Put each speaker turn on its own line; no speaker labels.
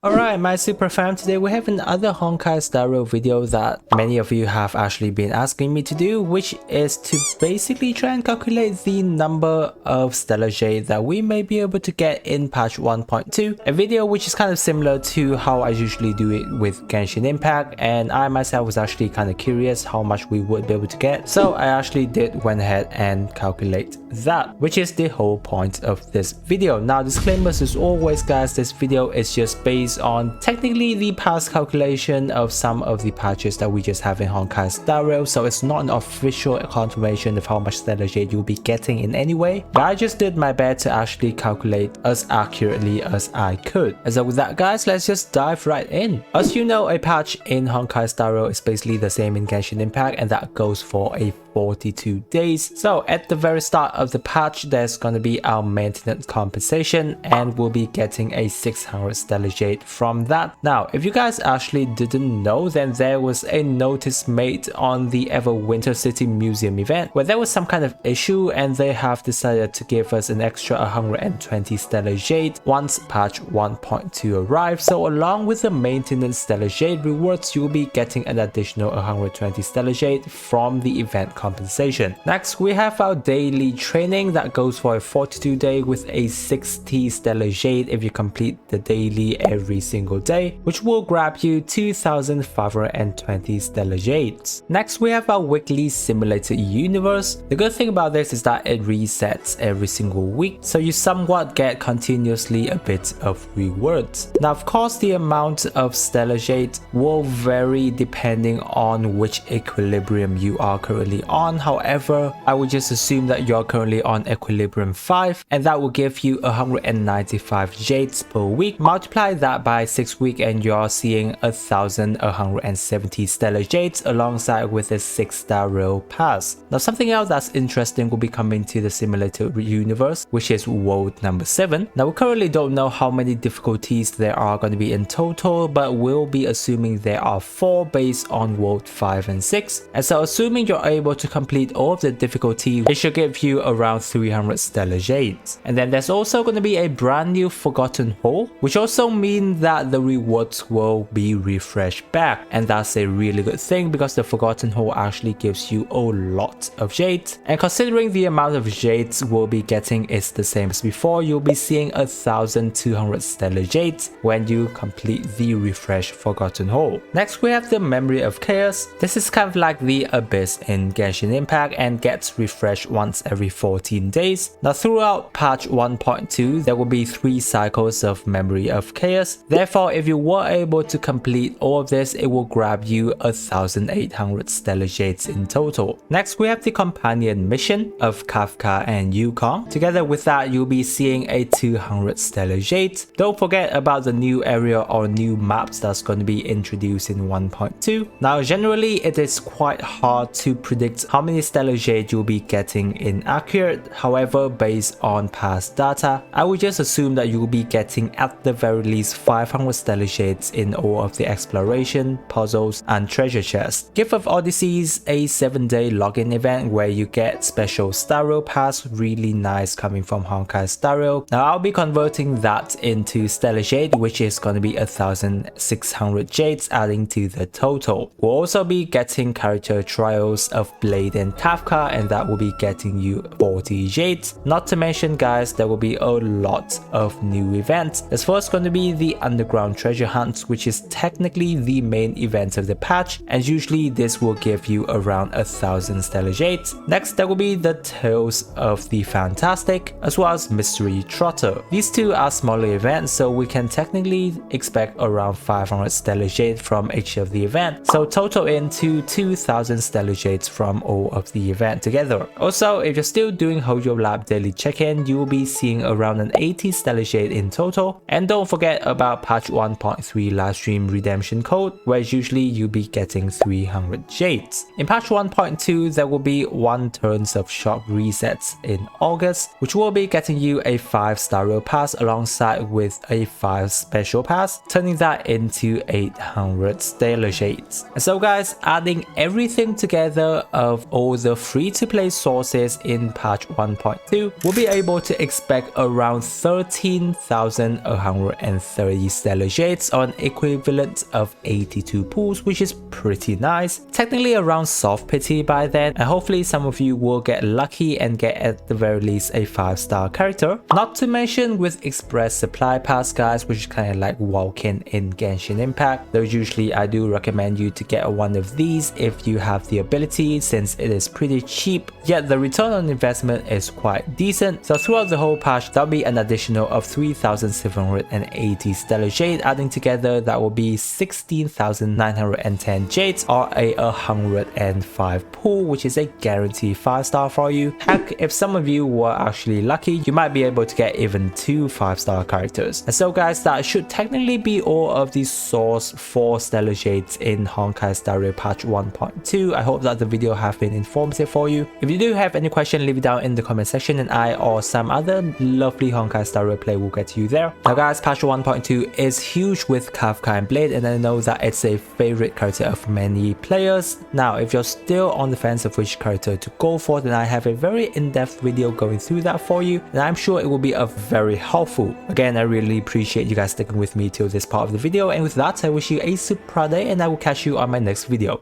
Alright, my super fam, today we have another Honkai Star video that many of you have actually been asking me to do, which is to basically try and calculate the number of Stellar Jade that we may be able to get in patch 1.2. A video which is kind of similar to how I usually do it with Genshin Impact, and I myself was actually kind of curious how much we would be able to get. So I actually went ahead and calculate that, which is the whole point of this video. Now, disclaimers as always, guys, this video is just based on technically the past calculation of some of the patches that we just have in Honkai Star Rail, so it's not an official confirmation of how much Stellar Jade you'll be getting in any way, but I just did my best to actually calculate as accurately as I could. And so with that, guys, let's just dive right in. As you know, a patch in Honkai Star Rail is basically the same in Genshin Impact, and that goes for a 42 days. So at the very start of the patch, there's going to be our maintenance compensation, and we'll be getting a 600 Stellar Jade from that. Now, if you guys actually didn't know, then there was a notice made on the Everwinter City Museum event where there was some kind of issue, and they have decided to give us an extra 120 Stellar Jade once patch 1.2 arrives. So along with the maintenance Stellar Jade rewards, you'll be getting an additional 120 Stellar Jade from the event compensation. Next, we have our daily training that goes for a 42 day with a 60 Stellar Jade if you complete the daily every single day, which will grab you 2,520 Stellar Jades. Next, we have our weekly simulated universe. The good thing about this is that it resets every single week, so you somewhat get continuously a bit of rewards. Now, of course, the amount of Stellar Jade will vary depending on which equilibrium you are currently on. However, I would just assume that you're currently on equilibrium 5, and that will give you 195 Jades per week. Multiply that by 6 weeks and you're seeing 1,170 Stellar Jades alongside with a 6-star rail pass. Now, something else that's interesting will be coming to the simulated universe, which is world number 7. Now, we currently don't know how many difficulties there are going to be in total, but we'll be assuming there are 4 based on world 5 and 6. And so assuming you're able to complete all of the difficulty, it should give you around 300 Stellar Jades. And then there's also going to be a brand new Forgotten Hole, which also means that the rewards will be refreshed back, and that's a really good thing because the Forgotten Hole actually gives you a lot of Jades, and considering the amount of Jades we'll be getting is the same as before, you'll be seeing 1,200 Stellar Jades when you complete the refreshed Forgotten Hole. Next, we have the Memory of Chaos. This is kind of like the Abyss in Genshin Impact and gets refreshed once every 14 days. Now, throughout patch 1.2, there will be 3 cycles of Memory of Chaos. Therefore, if you were able to complete all of this, it will grab you 1,800 Stellar Jades in total. Next, we have the companion mission of Kafka and Yukong. Together with that, you'll be seeing a 200 Stellar Jades. Don't forget about the new area or new maps that's going to be introduced in 1.2. Now, generally, it is quite hard to predict how many Stellar Jade you'll be getting in accurate. However, based on past data, I would just assume that you'll be getting at the very least 500 Stellar Jades in all of the exploration, puzzles, and treasure chests. Gift of Odysseys, a 7-day login event where you get special Star Rail pass, really nice coming from Honkai Star Rail. Now, I'll be converting that into Stellar Jade, which is going to be 1,600 Jades adding to the total. We'll also be getting character trials of Blade and Kafka, and that will be getting you 40 Jades. Not to mention, guys, there will be a lot of new events. There's first going to be the Underground Treasure Hunt, which is technically the main event of the patch, and usually this will give you around 1,000 Stellar Jades. Next, there will be the Tales of the Fantastic, as well as Mystery Trotter. These two are smaller events, so we can technically expect around 500 Stellar Jade from each of the events, so total into 2,000 Stellar Jades from all of the event together. Also, if you're still doing Hojo Lab daily check-in, you will be seeing around an 80 Stellar Jade in total. And don't forget about patch 1.3 live stream redemption code, where usually you'll be getting 300 Jades. In patch 1.2, there will be 1 turns of shop resets in August, which will be getting you a 5-star rail pass alongside with a 5 special pass, turning that into 800 Stellar Jades. And so, guys, adding everything together, of all the free-to-play sources in patch 1.2, we'll be able to expect around 13,130 stellar jades on equivalent of 82 pools, which is pretty nice. Technically around soft pity by then, and hopefully some of you will get lucky and get at the very least a 5-star character. Not to mention with express supply pass, guys, which is kind of like walking in Genshin Impact, though usually I do recommend you to get one of these if you have the ability, since it is pretty cheap, yet the return on investment is quite decent. So throughout the whole patch, that'll be an additional of 3,780 stellar jade. Adding together, that will be 16,910 jades, or a 105 pool, which is a guaranteed 5-star for you. Heck, if some of you were actually lucky, you might be able to get even 2 5-star characters. And so guys, that should technically be all of the source for stellar jades in Honkai Star Rail patch 1.2. I hope that the video have been informative for you. If you do have any question, leave it down in the comment section and I or some other lovely Honkai Star Rail play will get to you there. Now guys, patch 1.2 is huge with Kafka and Blade, and I know that it's a favorite character of many players. Now if you're still on the fence of which character to go for, then I have a very in-depth video going through that for you, and I'm sure it will be very helpful. Again, I really appreciate you guys sticking with me till this part of the video, and with that I wish you a super day and I will catch you on my next video.